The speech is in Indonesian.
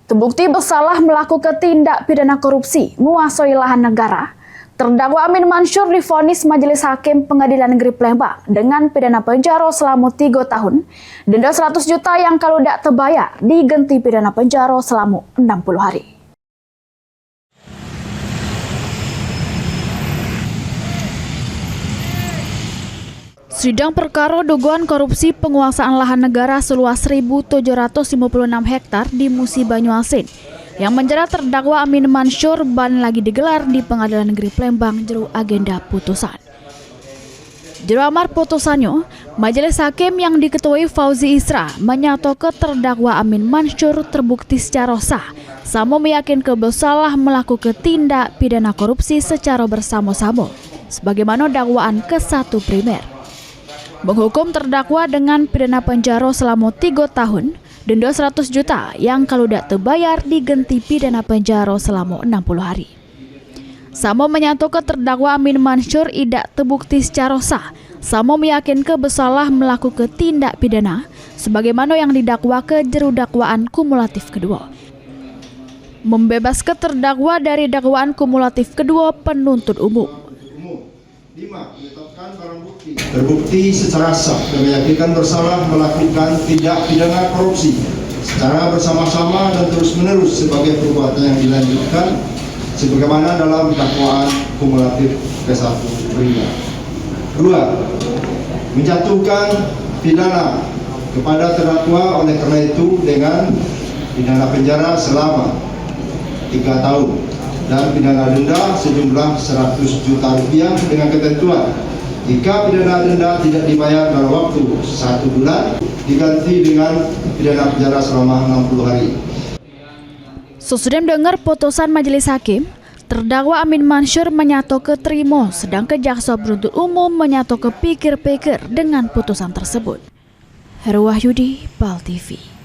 Terbukti bersalah melakukan tindak pidana korupsi menguasai lahan negara, terdakwa Amin Mansyur divonis Majelis Hakim Pengadilan Negeri Palembang dengan pidana penjara selama 3 tahun, denda 100 juta yang kalau tidak terbayar diganti pidana penjara selama 60 hari. Sidang perkara dugaan korupsi penguasaan lahan negara seluas 1.756 hektar di Musi Banyuasin yang menjerat terdakwa Amin Mansyur ban lagi digelar di Pengadilan Negeri Palembang jero agenda putusan. Jero amar putusannya, Majelis Hakim yang diketuai Fauzi Isra menyatakan terdakwa Amin Mansyur terbukti secara sah sama meyakinkan bersalah melakukan tindak pidana korupsi secara bersama-sama sebagaimana dakwaan ke-1 primer. Menghukum terdakwa dengan pidana penjara selama 3 tahun, denda 100 juta yang kalau tidak terbayar diganti pidana penjara selama 60 hari. Sama menyatakan terdakwa Amin Mansyur tidak terbukti secara sah, sama meyakinkan bersalah melakukan tindak pidana sebagaimana yang didakwa ke jero dakwaan kumulatif kedua. Membebaskan terdakwa dari dakwaan kumulatif kedua penuntut umum. 5. Menetapkan barang bukti terbukti secara sah dan meyakinkan bersalah melakukan tindak pidana korupsi secara bersama-sama dan terus-menerus sebagai perbuatan yang dilanjutkan sebagaimana dalam dakwaan kumulatif ke-1 primer. 2. Menjatuhkan pidana kepada terdakwa oleh karena itu dengan pidana penjara selama 3 tahun dan pidana denda sejumlah 100 juta rupiah dengan ketentuan jika pidana denda tidak dibayar dalam waktu 1 bulan diganti dengan pidana penjara selama 60 hari. Sesudah mendengar putusan Majelis Hakim, terdakwa Amin Mansyur menyatakan terima, sedangkan jaksa penuntut umum menyatakan pikir-pikir dengan putusan tersebut. Heru Wahyudi, PAL TV.